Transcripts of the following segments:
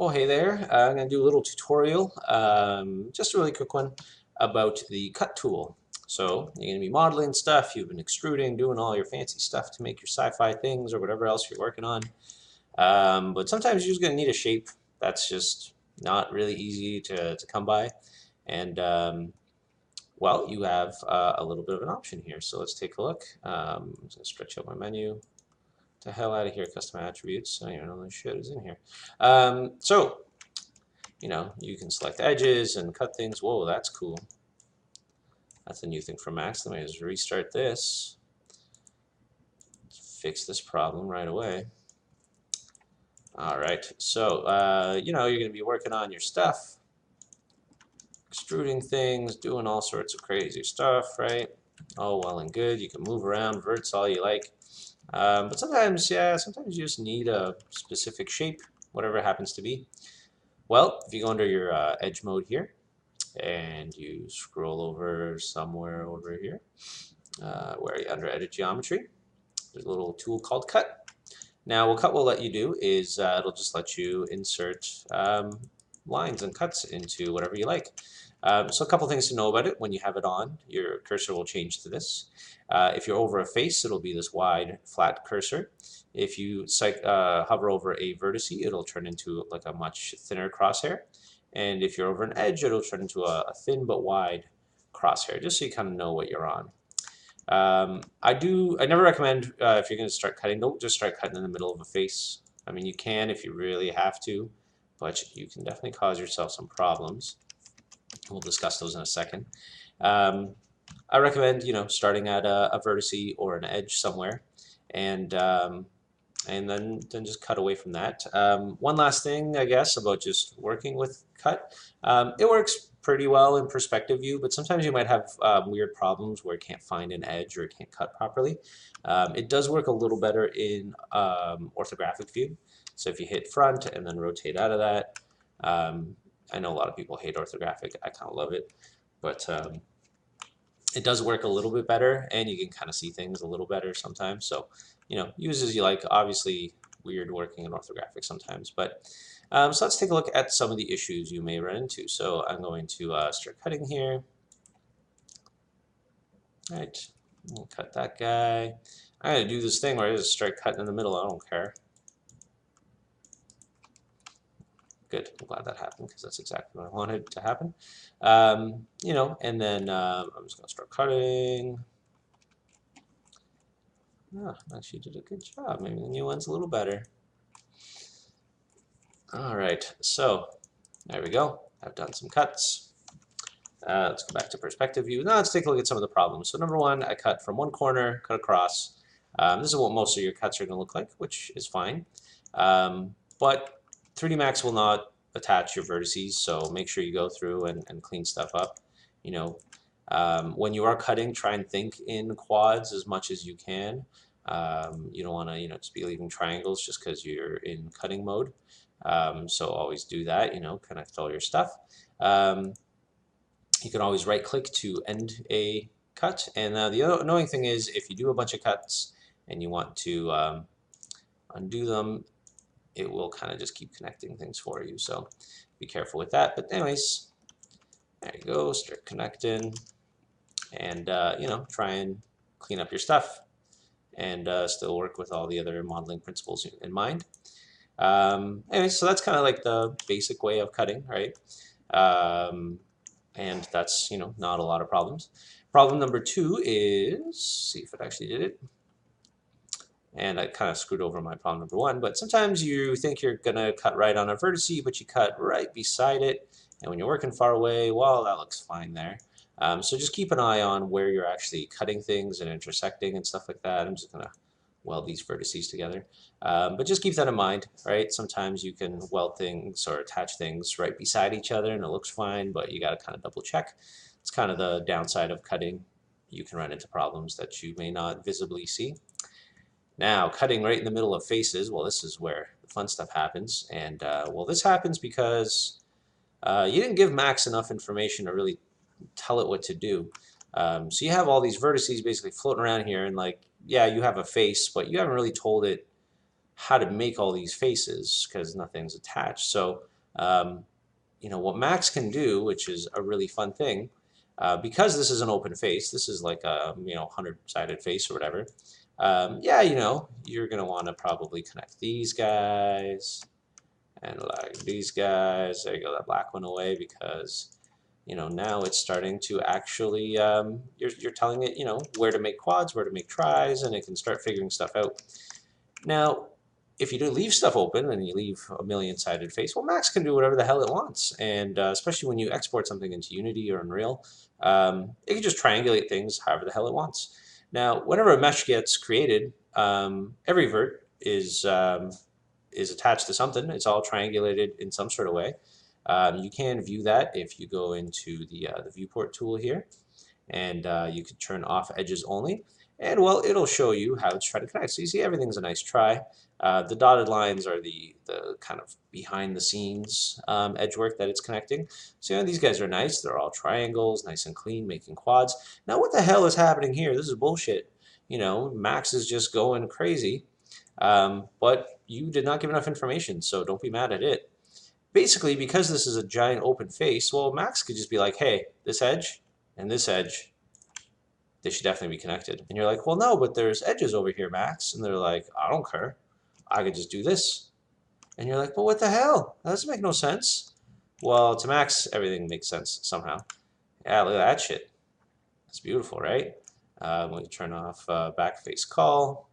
Oh, hey there. I'm going to do a little tutorial, just a really quick one about the cut tool. So you're going to be modeling stuff, you've been extruding, doing all your fancy stuff to make your sci-fi things or whatever else you're working on. But sometimes you're just going to need a shape that's just not really easy to come by. And well, you have a little bit of an option here. So let's take a look. I'm just going to stretch out my menu. The hell out of here, custom attributes. I don't even know this shit is in here. So you can select edges and cut things. Whoa, that's cool. That's a new thing for Max. Let me just restart this. Fix this problem right away. All right, so you're going to be working on your stuff, extruding things, doing all sorts of crazy stuff, right? All well and good. You can move around, verts all you like. But sometimes, yeah, sometimes you just need a specific shape, whatever it happens to be. Well, if you go under your edge mode here, and you scroll over somewhere over here, where you under edit geometry, there's a little tool called cut. Now what cut will let you do is it'll just let you insert lines and cuts into whatever you like. So a couple things to know about it. When you have it on, your cursor will change to this. If you're over a face, it'll be this wide, flat cursor. If you hover over a vertex, it'll turn into like a much thinner crosshair. And if you're over an edge, it'll turn into a thin but wide crosshair, just so you kind of know what you're on. I never recommend if you're going to start cutting, don't just start cutting in the middle of a face. I mean, you can if you really have to, but you can definitely cause yourself some problems. We'll discuss those in a second. I recommend, starting at a vertex or an edge somewhere, and then just cut away from that. One last thing, I guess, about just working with cut. It works pretty well in perspective view, but sometimes you might have weird problems where it can't find an edge or it can't cut properly. It does work a little better in orthographic view. So if you hit front and then rotate out of that, I know a lot of people hate orthographic. I kind of love it, but it does work a little bit better, and you can kind of see things a little better sometimes. So, use as you like. Obviously, weird working in orthographic sometimes, but so let's take a look at some of the issues you may run into. So I'm going to start cutting here. All right, we'll cut that guy. I'm going to do this thing where I just start cutting in the middle. I don't care. Good. I'm glad that happened because that's exactly what I wanted to happen. And then I'm just going to start cutting. Oh, actually did a good job. Maybe the new one's a little better. All right, so there we go. I've done some cuts. Let's go back to perspective view. Now let's take a look at some of the problems. So number one, I cut from one corner, cut across. This is what most of your cuts are going to look like, which is fine. But 3D Max will not attach your vertices, so make sure you go through and clean stuff up. When you are cutting, try and think in quads as much as you can. You don't want to, just be leaving triangles just because you're in cutting mode. So always do that, connect all your stuff. You can always right click to end a cut. And the other annoying thing is if you do a bunch of cuts and you want to undo them, it will kind of just keep connecting things for you. So be careful with that. But anyways, there you go, start connecting and, try and clean up your stuff and still work with all the other modeling principles in mind. Anyway, so that's kind of like the basic way of cutting, right? And that's, not a lot of problems. Problem number two is, see if it actually did it. And I kind of screwed over my problem number one, but sometimes you think you're gonna cut right on a vertex, but you cut right beside it. And when you're working far away, well, that looks fine there. So just keep an eye on where you're actually cutting things and intersecting and stuff like that. I'm just gonna weld these vertices together. But just keep that in mind, right? Sometimes you can weld things or attach things right beside each other and it looks fine, but you gotta kind of double check. It's kind of the downside of cutting. You can run into problems that you may not visibly see. Now, cutting right in the middle of faces, well, this is where the fun stuff happens. And, well, this happens because you didn't give Max enough information to really tell it what to do. So you have all these vertices basically floating around here, and, like, yeah, you have a face, but you haven't really told it how to make all these faces because nothing's attached. So, what Max can do, which is a really fun thing, because this is an open face, this is like a 100-sided face or whatever. Yeah, you're gonna want to probably connect these guys and like these guys. There you go, that black one away because now it's starting to actually you're telling it where to make quads, where to make tries, and it can start figuring stuff out. Now, if you do leave stuff open and you leave a million-sided face, well, Max can do whatever the hell it wants. And especially when you export something into Unity or Unreal, it can just triangulate things however the hell it wants. Now, whenever a mesh gets created, every vert is attached to something. It's all triangulated in some sort of way. You can view that if you go into the viewport tool here, and you can turn off edges only. And well, it'll show you how it's trying to connect. So you see everything's a nice try. The dotted lines are the kind of behind the scenes edge work that it's connecting. So these guys are nice. They're all triangles, nice and clean, making quads. Now what the hell is happening here? This is bullshit. Max is just going crazy. But you did not give enough information, so don't be mad at it. Basically, because this is a giant open face, well, Max could just be like, hey, this edge and this edge, they should definitely be connected. And you're like, well, no, but there's edges over here, Max. And they're like, I don't care. I could just do this. And you're like, well, what the hell? That doesn't make no sense. Well, to Max, everything makes sense somehow. Yeah, look at that shit. It's beautiful, right? We turn off back face call.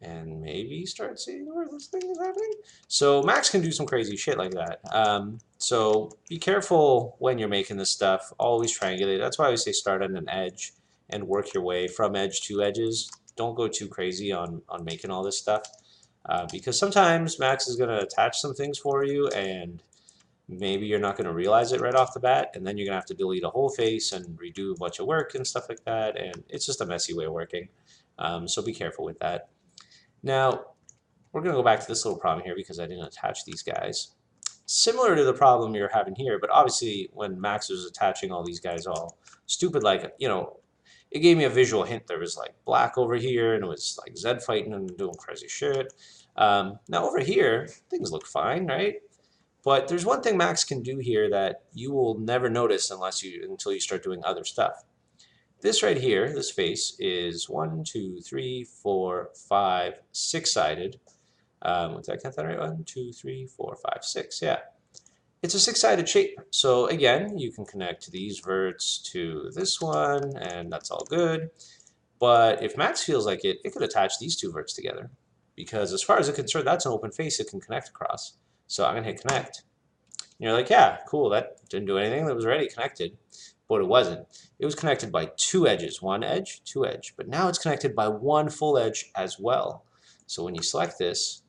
And maybe start seeing where this thing is happening. So Max can do some crazy shit like that. So be careful when you're making this stuff. Always triangulate. That's why I always say start on an edge and work your way from edge to edges. Don't go too crazy on making all this stuff. Because sometimes Max is going to attach some things for you and maybe you're not going to realize it right off the bat, and then you're going to have to delete a whole face and redo a bunch of work and stuff like that, and it's just a messy way of working. So be careful with that. Now, we're going to go back to this little problem here because I didn't attach these guys. Similar to the problem you're having here, but obviously when Max was attaching all these guys all stupid, like, it gave me a visual hint. There was like black over here and it was like Zed fighting and doing crazy shit. Now over here, things look fine, right? But there's one thing Max can do here that you will never notice until you start doing other stuff. This right here, this face, is 1, 2, 3, 4, 5, 6-sided. Did I count that right? 1, 2, 3, 4, 5, 6. Yeah. It's a 6-sided shape. So again, you can connect these verts to this one, and that's all good. But if Max feels like it, it could attach these two verts together. Because as far as it's concerned, that's an open face it can connect across. So I'm going to hit connect. And you're like, yeah, cool, that didn't do anything. That was already connected. But it wasn't. It was connected by 2 edges, 1 edge, 2 edge. But now it's connected by 1 full edge as well. So when you select this,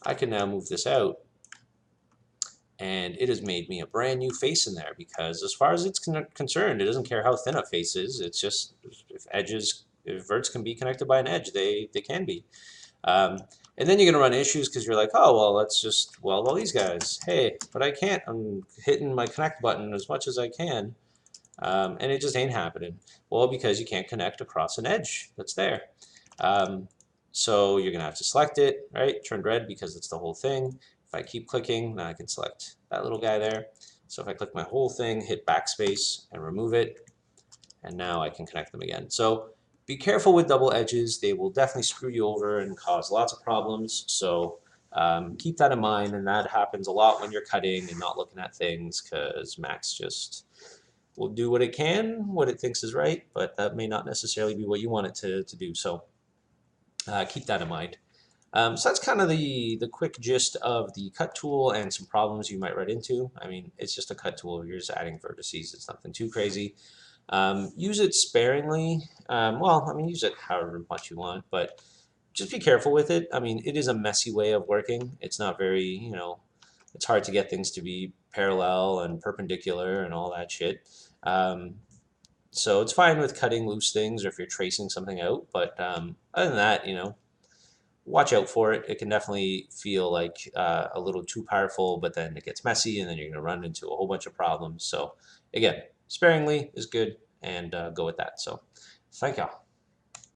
I can now move this out, and it has made me a brand new face in there because as far as it's concerned, it doesn't care how thin a face is. It's just if verts can be connected by an edge, they can be. And then you're going to run issues because you're like, oh, well, let's just weld all these guys. Hey, but I can't. I'm hitting my connect button as much as I can. And it just ain't happening. Well, because you can't connect across an edge that's there. So you're going to have to select it, right? Turned red because it's the whole thing. If I keep clicking, now I can select that little guy there. So if I click my whole thing, hit backspace and remove it, and now I can connect them again. So be careful with double edges. They will definitely screw you over and cause lots of problems. So keep that in mind, and that happens a lot when you're cutting and not looking at things because Max just will do what it can, what it thinks is right, but that may not necessarily be what you want it to do. So keep that in mind. So that's kind of the quick gist of the cut tool and some problems you might run into. I mean, it's just a cut tool. You're just adding vertices. It's nothing too crazy. Use it sparingly. Well, I mean, use it however much you want, but just be careful with it. I mean, it is a messy way of working. It's not very, it's hard to get things to be parallel and perpendicular and all that shit. So it's fine with cutting loose things or if you're tracing something out, but other than that, watch out for it. It can definitely feel like a little too powerful, but then it gets messy and then you're going to run into a whole bunch of problems. So again, sparingly is good, and go with that. So thank y'all.